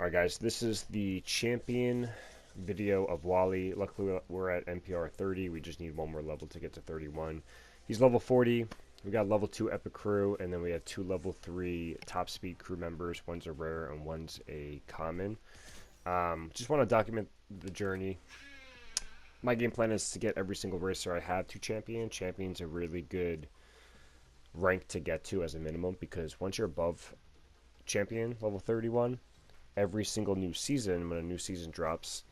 Alright guys, this is the champion video of Wally. Luckily we're at NPR 30. We just need one more level to get to 31. He's level 40. We got level 2 epic crew, and then we have 2 level 3 top speed crew members. One's a rare and one's a common. Just want to document the journey. My game plan is to get every single racer I have to champion. Champion's a really good rank to get to as a minimum, because once you're above champion level 31, every single new season, when a new season drops,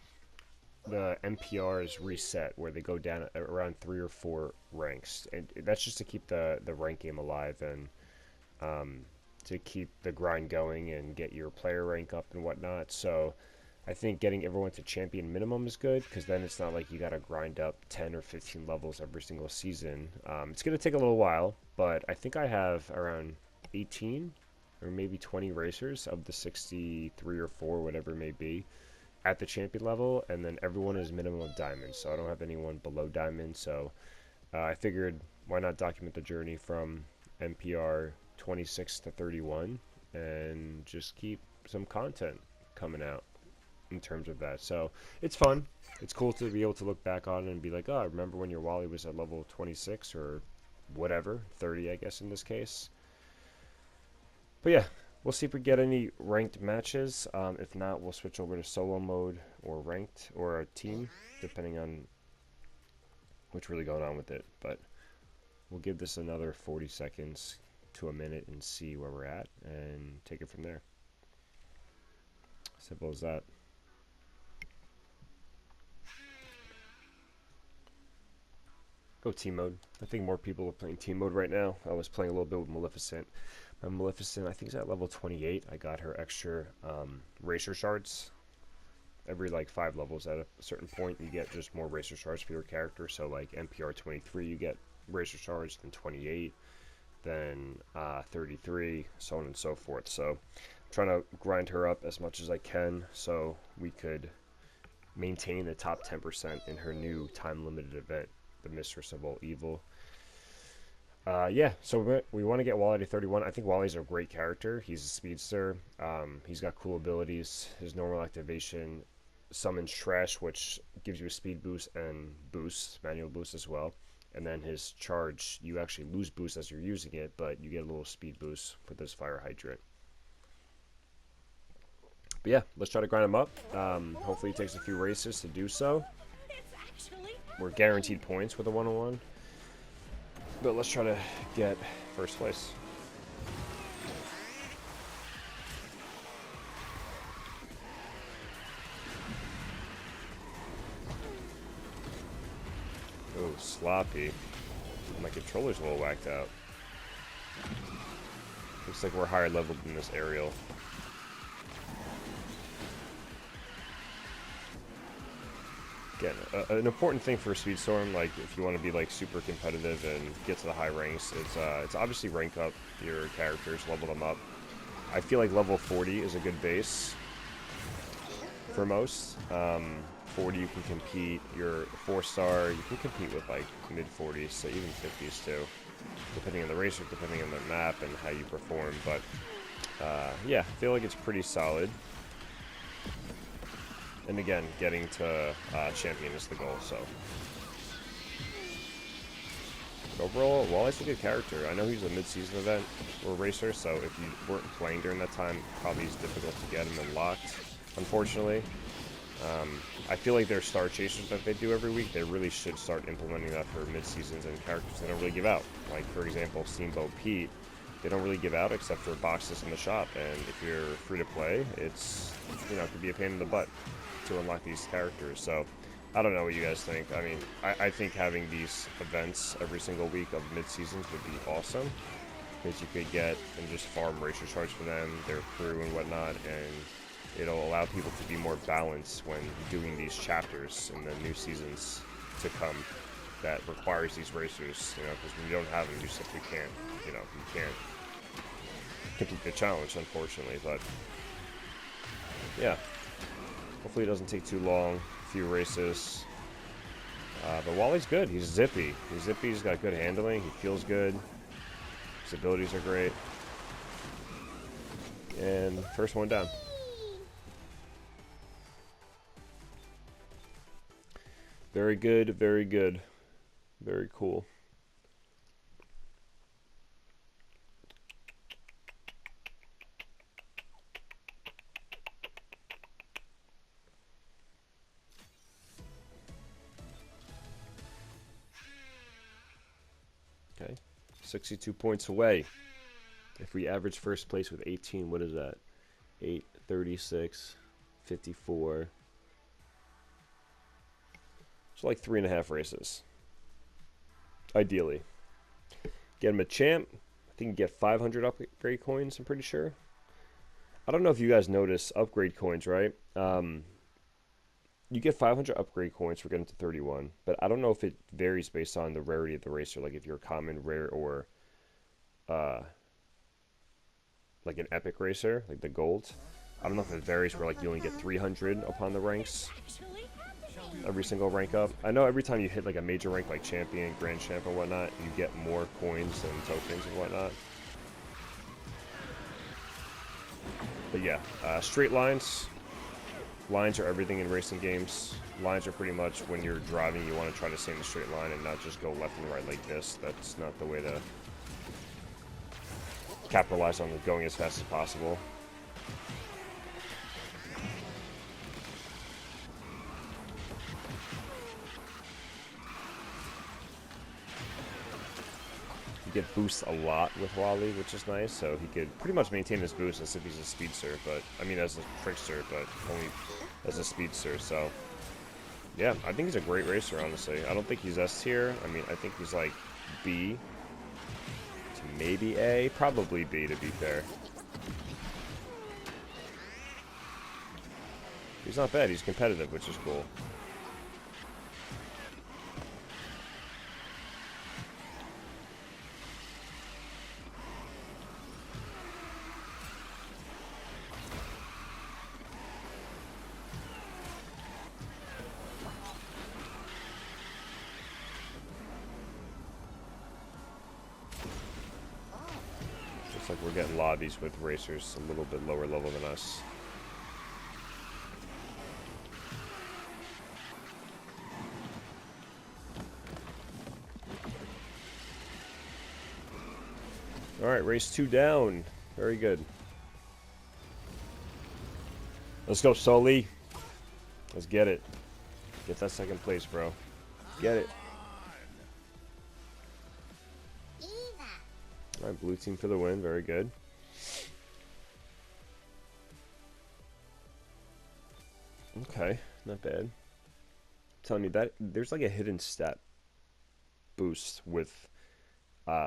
the NPR is reset, where they go down around 3 or 4 ranks, and that's just to keep the rank game alive, and to keep the grind going and get your player rank up and whatnot. So I think getting everyone to champion minimum is good, because then it's not like you gotta grind up 10 or 15 levels every single season. It's gonna take a little while, but I think I have around 18 or maybe 20 racers of the 63 or 4, whatever it may be, at the champion level, and then everyone is minimum of diamond, so I don't have anyone below diamond. So I figured, why not document the journey from NPR 26 to 31 and just keep some content coming out in terms of that. So it's fun. It's cool to be able to look back on and be like, oh, I remember when your Wally was at level 26 or whatever, 30 I guess in this case. But yeah, we'll see if we get any ranked matches. If not, we'll switch over to solo mode or ranked or a team, depending on what's really going on with it. But we'll give this another 40 seconds to a minute and see where we're at and take it from there. Simple as that. Go team mode. I think more people are playing team mode right now. I was playing a little bit with Maleficent. Maleficent, I think, is at level 28. I got her extra racer shards. Every like 5 levels at a certain point, you get just more racer shards for your character. So like NPR 23, you get racer shards, then 28, then 33, so on and so forth. So I'm trying to grind her up as much as I can so we could maintain the top 10% in her new time-limited event, the Mistress of All Evil. Yeah, so we want to get Wally to 31. I think Wally's a great character. He's a speedster. He's got cool abilities. His normal activation summons Trash, which gives you a speed boost and boost, manual boost as well. And then his charge, you actually lose boost as you're using it, but you get a little speed boost with this fire hydrant. But yeah, let's try to grind him up. Hopefully it takes a few races to do so. We're guaranteed points with a 101. But let's try to get first place. Oh, sloppy. My controller's a little whacked out. Looks like we're higher level than this aerial. Again, an important thing for Speedstorm, like if you want to be like super competitive and get to the high ranks, it's obviously rank up your characters, level them up. I feel like level 40 is a good base for most. 40 you can compete, your 4-star, you can compete with like mid-40s, so even 50s too, depending on the racer, depending on the map and how you perform. But yeah, I feel like it's pretty solid. And again, getting to champion is the goal, so. But overall, Wally's a good character. I know he's a mid-season event or racer, so if you weren't playing during that time, probably it's difficult to get him unlocked, unfortunately. I feel like their star chasers that they do every week, they really should start implementing that for mid-seasons and characters they don't really give out. Like, for example, Steamboat Pete, they don't really give out except for boxes in the shop, and if you're free to play, it's, you know, it could be a pain in the butt to unlock these characters. So I don't know what you guys think. I mean, I think having these events every single week of mid-seasons would be awesome, because you could get and just farm racer shards for them, their crew and whatnot, and it'll allow people to be more balanced when doing these chapters in the new seasons to come that requires these racers, you know, because when you don't have them, you simply can't, you know, you can't complete the challenge, unfortunately. But yeah, hopefully it doesn't take too long, a few races. But Wally's good. He's zippy. He's zippy. He's got good handling. He feels good. His abilities are great. And first one down. Very good, very good. Very cool. Okay, 62 points away. If we average first place with 18, what is that? 8, 36, 54. So like 3.5 races. Ideally. Get him a champ. I think you get 500 upgrade coins, I'm pretty sure. I don't know if you guys notice upgrade coins, right? You get 500 upgrade coins for getting to 31, but I don't know if it varies based on the rarity of the racer, like if you're a common, rare, or like an epic racer, like the gold. I don't know if it varies where like you only get 300 upon the ranks, every single rank up. I know every time you hit like a major rank like champion, grand champ, or whatnot, you get more coins and tokens and whatnot. But yeah, straight lines. Lines are everything in racing games. Lines are pretty much when you're driving, you want to try to stay in a straight line and not just go left and right like this. That's not the way to capitalize on going as fast as possible. You get boosts a lot with Wally, which is nice, so he could pretty much maintain his boost as if he's a speedster, but I mean as a trickster, but only as a speedster. So yeah, I think he's a great racer, honestly. I don't think he's S tier. I mean, I think he's like B to maybe A, probably B to be fair. He's not bad. He's competitive, which is cool. Looks like we're getting lobbies with racers a little bit lower level than us. Alright, race 2 down. Very good. Let's go, Sully. Let's get it. Get that second place, bro. Get it. Alright, blue team for the win. Very good. Okay, not bad. I'm telling you that there's like a hidden stat boost with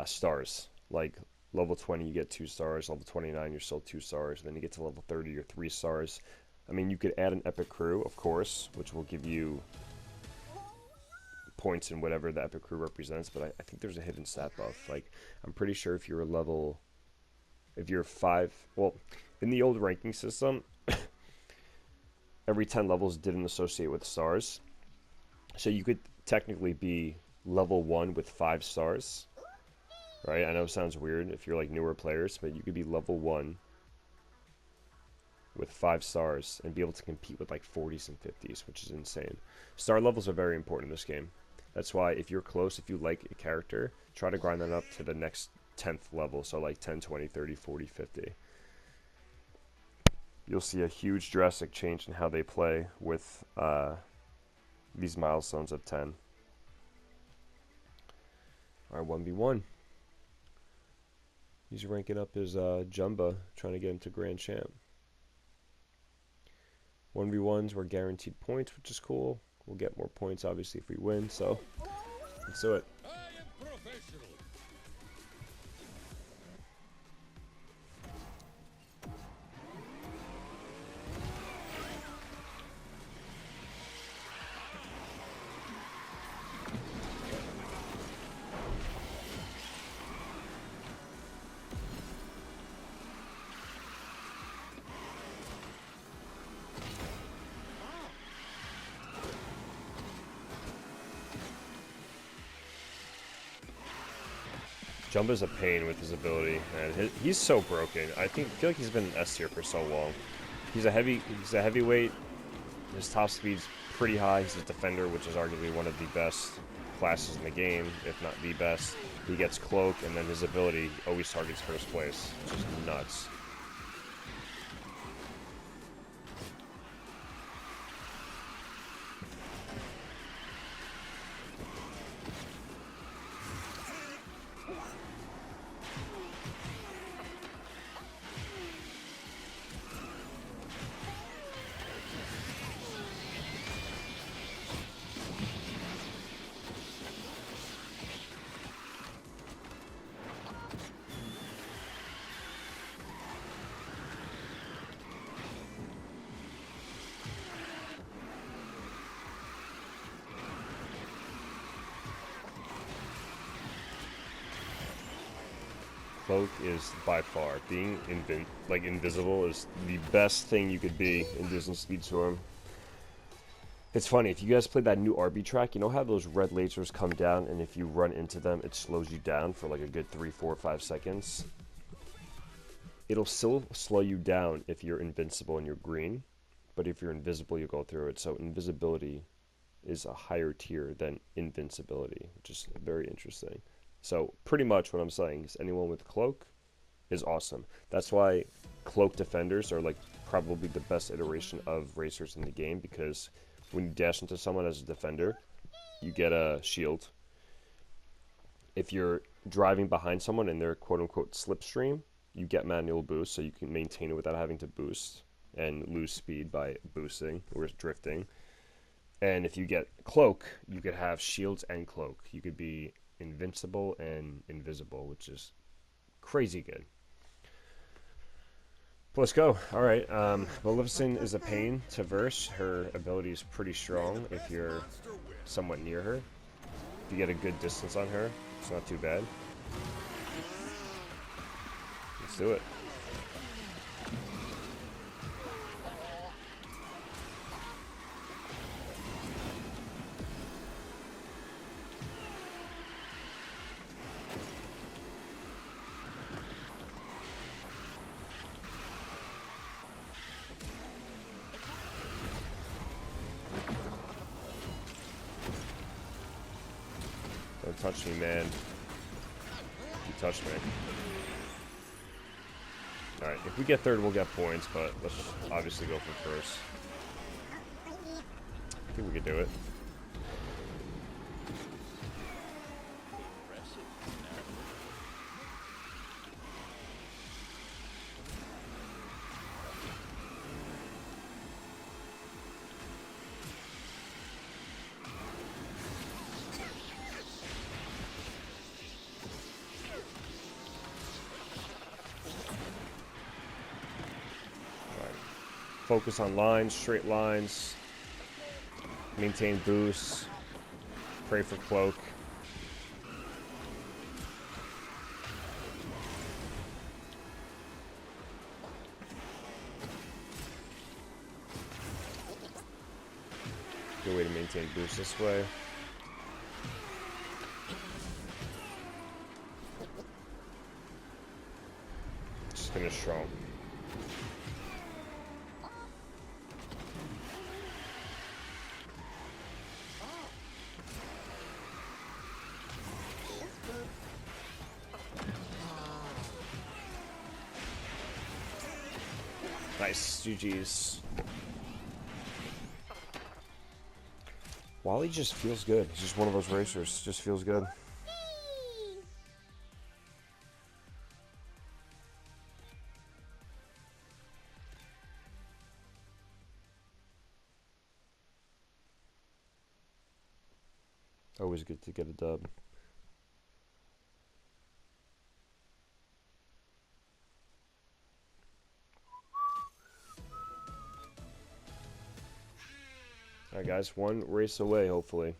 stars. Like level 20 you get 2 stars, level 29 you're still 2 stars, and then you get to level 30 you're 3 stars. I mean, you could add an epic crew, of course, which will give you points in whatever the epic crew represents, but I think there's a hidden stat buff. Like, I'm pretty sure if you're if you're 5, well, in the old ranking system, every 10 levels didn't associate with stars. So you could technically be level 1 with 5 stars. Right? I know it sounds weird if you're like newer players, but you could be level 1 with 5 stars and be able to compete with like 40s and 50s, which is insane. Star levels are very important in this game. That's why if you're close, if you like a character, try to grind that up to the next 10th level, so like 10, 20, 30, 40, 50. You'll see a huge drastic change in how they play with these milestones of 10. Alright, 1v1. He's ranking up his Jumba, trying to get him to Grand Champ. 1v1s were guaranteed points, which is cool. We'll get more points, obviously, if we win, so let's do it. Jumba's a pain with his ability, and he's so broken. I feel like he's been in S tier for so long. He's a heavyweight. His top speed's pretty high. He's a defender, which is arguably one of the best classes in the game, if not the best. He gets cloak, and then his ability always targets first place, which is nuts. Cloak is by far being invisible is the best thing you could be in Disney Speedstorm. It's funny, if you guys played that new RB track, you know how those red lasers come down and if you run into them it slows you down for like a good 3, 4, 5 seconds? It'll still slow you down if you're invincible and you're green, but if you're invisible you'll go through it. So invisibility is a higher tier than invincibility, which is very interesting. So pretty much what I'm saying is anyone with cloak is awesome. That's why cloak defenders are like probably the best iteration of racers in the game, because when you dash into someone as a defender, you get a shield. If you're driving behind someone and they're quote-unquote slipstream, you get manual boost, so you can maintain it without having to boost and lose speed by boosting or drifting. And if you get cloak, you could have shields and cloak. You could be invincible and invisible, which is crazy good. But let's go. All right. Maleficent is a pain to verse. Her ability is pretty strong if you're somewhat near her. If you get a good distance on her, it's not too bad. Let's do it. Don't touch me, man. You touched me. Alright, if we get third, we'll get points, but let's obviously go for first. I think we could do it. Focus on lines, straight lines, maintain boosts, pray for cloak. Good way to maintain boost this way. Just finish strong. Nice, GG's. Wally just feels good. He's just one of those racers. Just feels good. Always good to get a dub. Alright guys, one race away hopefully.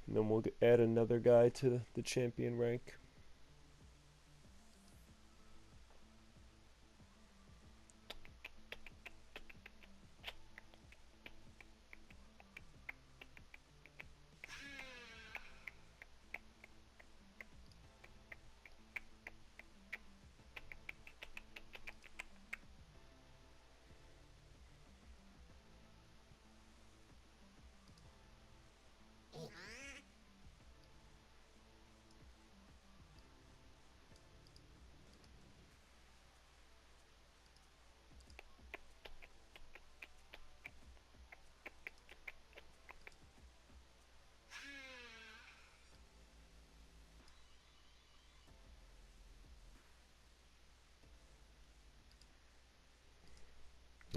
And then we'll add another guy to the champion rank.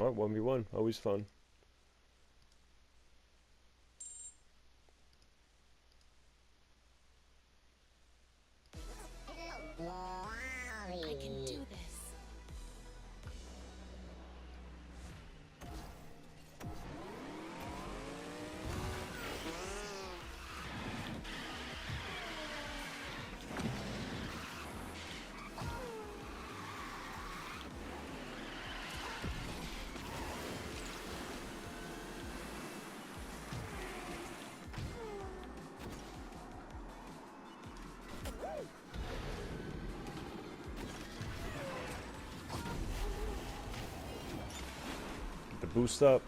All right, 1v1, always fun. I can do this. Get the boost up.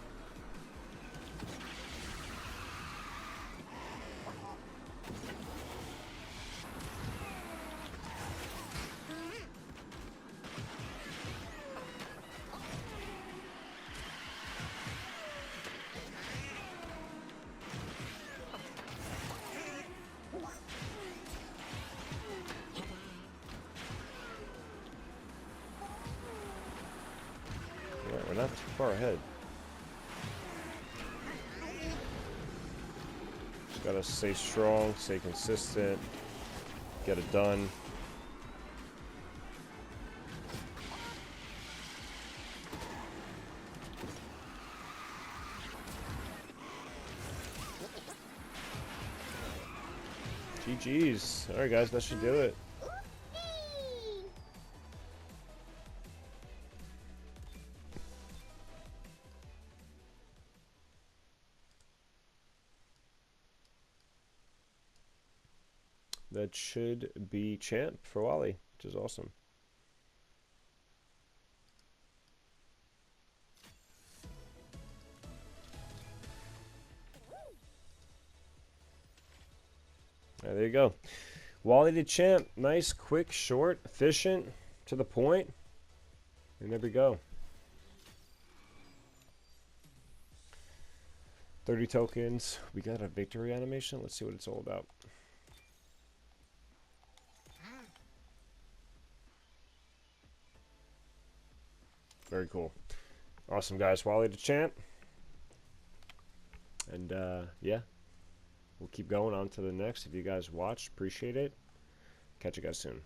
Alright, we're not too far ahead. Just gotta stay strong, stay consistent, get it done. GG's. Alright guys, that should do it. That should be champ for Wally, which is awesome. There you go. Wally the champ. Nice, quick, short, efficient, to the point. And there we go. 30 tokens. We got a victory animation. Let's see what it's all about. Very cool. Awesome, guys. Wally the champ. And, yeah. We'll keep going on to the next. If you guys watched, appreciate it. Catch you guys soon.